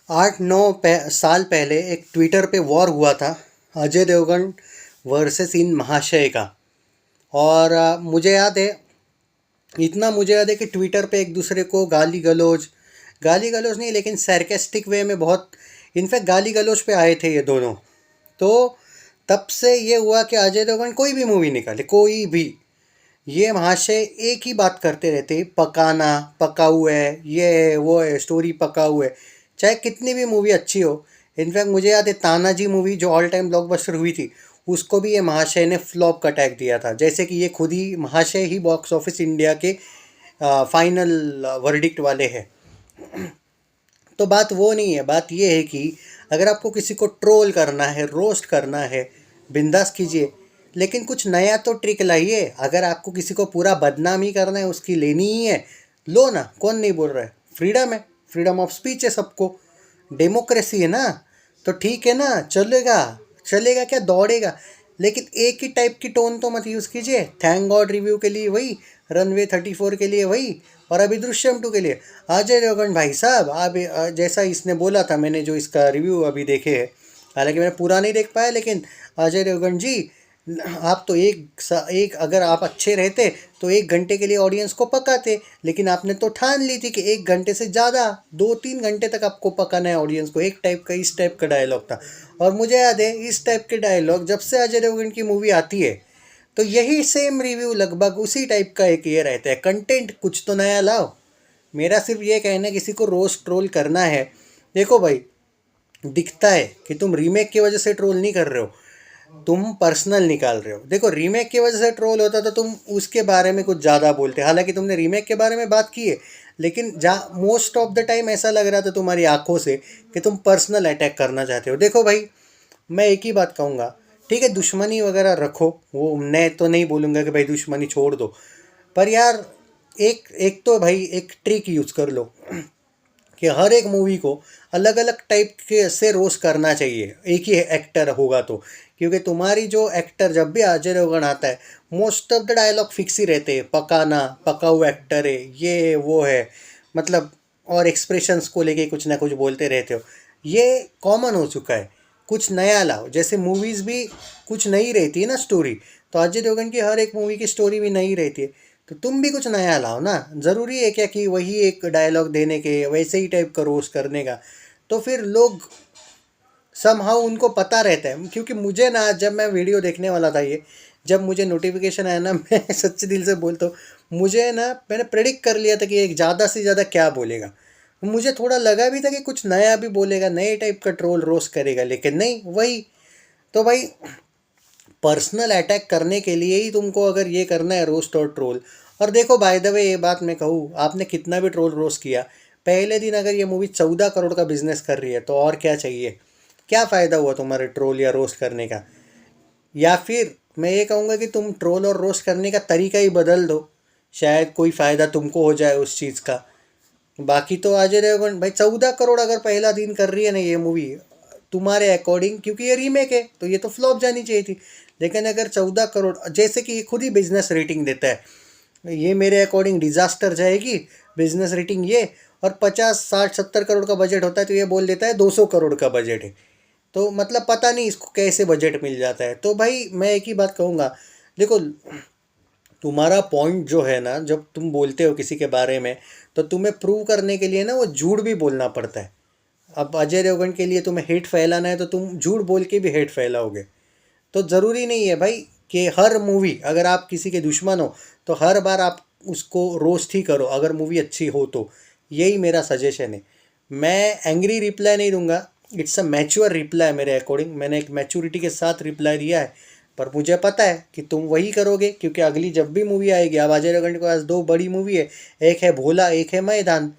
8-9 साल पहले एक ट्विटर पे वॉर हुआ था अजय देवगन वर्सेस इन महाशय का। और मुझे याद है, इतना मुझे याद है कि ट्विटर पे एक दूसरे को गाली गलौज नहीं लेकिन सैर्केस्टिक वे में बहुत, इनफैक्ट गाली गलौज पे आए थे ये दोनों। तो तब से ये हुआ कि अजय देवगन कोई भी मूवी निकाले, कोई भी, ये महाशय एक ही बात करते रहते, पकाना, पका हुआ है, ये है वो है, स्टोरी पका हुआ है, चाहे कितनी भी मूवी अच्छी हो। इनफैक्ट मुझे याद है तानाजी मूवी जो ऑल टाइम ब्लॉकबस्टर हुई थी, उसको भी ये महाशय ने फ्लॉप का टैग दिया था, जैसे कि ये खुद ही महाशय ही बॉक्स ऑफिस इंडिया के फाइनल वर्डिक्ट वाले हैं। तो बात वो नहीं है, बात ये है कि अगर आपको किसी को ट्रोल करना है, रोस्ट करना है, बिंदास कीजिए, लेकिन कुछ नया तो ट्रिक लाइए। अगर आपको किसी को पूरा बदनाम ही करना है, उसकी लेनी ही है, लो ना, कौन नहीं बोल रहा है, फ्रीडम है, फ्रीडम ऑफ स्पीच है सबको, डेमोक्रेसी है ना, तो ठीक है ना, चलेगा। चलेगा क्या, दौड़ेगा। लेकिन एक ही टाइप की टोन तो मत यूज़ कीजिए। थैंक गॉड रिव्यू के लिए वही, रनवे 34 के लिए वही, और अभी दृश्यम 2 के लिए अजय देवगन भाई साहब। आप जैसा इसने बोला था, मैंने जो इसका रिव्यू अभी देखे है, हालांकि मैंने पूरा नहीं देख पाया, लेकिन अजय देवगन जी, आप तो एक अगर आप अच्छे रहते तो 1 घंटे के लिए ऑडियंस को पकाते, लेकिन आपने तो ठान ली थी कि 1 घंटे से ज़्यादा 2-3 घंटे तक आपको पकाना है ऑडियंस को। एक टाइप का, इस टाइप का डायलॉग था। और मुझे याद है, इस टाइप के डायलॉग जब से अजय देवगन की मूवी आती है, तो यही सेम रिव्यू लगभग उसी टाइप का एक ये रहता है, कंटेंट कुछ तो नया लाओ। मेरा सिर्फ ये कहना है, किसी को रोस्ट ट्रोल करना है, देखो भाई, दिखता है कि तुम रीमेक की वजह से ट्रोल नहीं कर रहे हो, तुम पर्सनल निकाल रहे हो। देखो, रीमेक की वजह से ट्रोल होता तो तुम उसके बारे में कुछ ज़्यादा बोलते, हालांकि तुमने रीमेक के बारे में बात की है, लेकिन जहाँ मोस्ट ऑफ द टाइम ऐसा लग रहा था तुम्हारी आंखों से कि तुम पर्सनल अटैक करना चाहते हो। देखो भाई, मैं एक ही बात कहूँगा, ठीक है, दुश्मनी वगैरह रखो, वो मैं तो नहीं बोलूँगा कि भाई दुश्मनी छोड़ दो, पर यार एक एक तो भाई एक ट्रिक यूज़ कर लो कि हर एक मूवी को अलग अलग टाइप के से रोस्ट करना चाहिए, एक ही एक्टर होगा तो। क्योंकि तुम्हारी जो एक्टर, जब भी अजय देवगन आता है, most of the dialogue fix ही रहते हैं, पकाना, पका हुआ एक्टर है, ये वो है, मतलब, और एक्सप्रेशंस को लेके कुछ ना कुछ बोलते रहते हो। ये कॉमन हो चुका है, कुछ नया लाओ। जैसे मूवीज़ भी कुछ नई रहती है ना स्टोरी, तो अजय देवगन की हर एक मूवी की स्टोरी भी नई रहती है, तो तुम भी कुछ नया लाओ ना। ज़रूरी है क्या कि वही एक डायलॉग देने के, वैसे ही टाइप का रोस्ट करने का? तो फिर लोग समहाउ उनको पता रहता है। क्योंकि मुझे ना, जब मैं वीडियो देखने वाला था ये, जब मुझे नोटिफिकेशन आया ना, मैं सच्चे दिल से बोलता हूँ, मुझे ना, मैंने प्रेडिक्ट कर लिया था कि एक ज़्यादा से ज़्यादा क्या बोलेगा। मुझे थोड़ा लगा भी था कि कुछ नया भी बोलेगा, नए टाइप का ट्रोल रोस्ट करेगा, लेकिन नहीं, वही। तो भाई, पर्सनल अटैक करने के लिए ही तुमको अगर ये करना है, रोस्ट और ट्रोल। और देखो, बाय द वे, ये बात मैं कहूँ, आपने कितना भी ट्रोल रोस्ट किया, पहले दिन अगर ये मूवी 14 करोड़ का बिजनेस कर रही है, तो और क्या चाहिए? क्या फ़ायदा हुआ तुम्हारे ट्रोल या रोस्ट करने का? या फिर मैं ये कहूँगा कि तुम ट्रोल और रोस्ट करने का तरीका ही बदल दो, शायद कोई फ़ायदा तुमको हो जाए उस चीज़ का। बाकी तो अजय देवगन भाई, 14 करोड़ अगर पहला दिन कर रही है ना ये मूवी, तुम्हारे अकॉर्डिंग, क्योंकि ये रीमेक है तो ये तो फ्लॉप जानी चाहिए थी। लेकिन अगर 14 करोड़, जैसे कि ये खुद ही बिजनेस रेटिंग देता है, ये मेरे अकॉर्डिंग डिजास्टर जाएगी बिजनेस रेटिंग ये, और 50-60-70 करोड़ का बजट होता है, तो ये बोल देता है 200 करोड़ का बजट है। तो मतलब पता नहीं इसको कैसे बजट मिल जाता है। तो भाई, मैं एक ही बात कहूँगा, देखो, तुम्हारा पॉइंट जो है ना, जब तुम बोलते हो किसी के बारे में, तो तुम्हें प्रूव करने के लिए ना वो झूठ भी बोलना पड़ता है। अब अजय देवगन के लिए तुम्हें हेट फैलाना है, तो तुम झूठ बोल के भी हेट फैलाओगे। तो ज़रूरी नहीं है भाई कि हर मूवी, अगर आप किसी के दुश्मन हो, तो हर बार आप उसको रोस्ट ही करो अगर मूवी अच्छी हो तो। यही मेरा सजेशन है। मैं एंग्री रिप्लाई नहीं दूंगा, इट्स अ मैच्योर रिप्लाई मेरे अकॉर्डिंग। मैंने एक मैच्योरिटी के साथ रिप्लाई दिया है, पर मुझे पता है कि तुम वही करोगे, क्योंकि अगली जब भी मूवी आएगी, अब अजय देवगन के पास 2 बड़ी मूवी है, एक है भोला, एक है मैदान,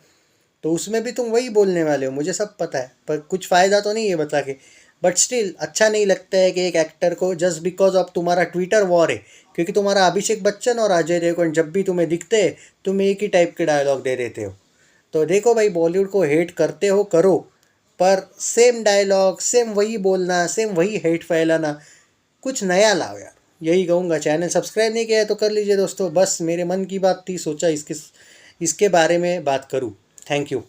तो उसमें भी तुम वही बोलने वाले हो, मुझे सब पता है। पर कुछ फ़ायदा तो नहीं है बता के। बट स्टिल अच्छा नहीं लगता है कि एक एक्टर को जस्ट बिकॉज ऑफ तुम्हारा ट्विटर वॉर है, क्योंकि तुम्हारा अभिषेक बच्चन और अजय देवगन जब भी तुम्हें दिखते हैं, तुम एक ही टाइप के डायलॉग दे देते हो। तो देखो भाई, बॉलीवुड को हेट करते हो करो, पर सेम डायलॉग, सेम वही बोलना, सेम वही हेट फैलाना, कुछ नया लाओ यार। यही कहूँगा। चैनल सब्सक्राइब नहीं किया है तो कर लीजिए दोस्तों। बस मेरे मन की बात थी, सोचा इसके बारे में बात करूँ। Thank you.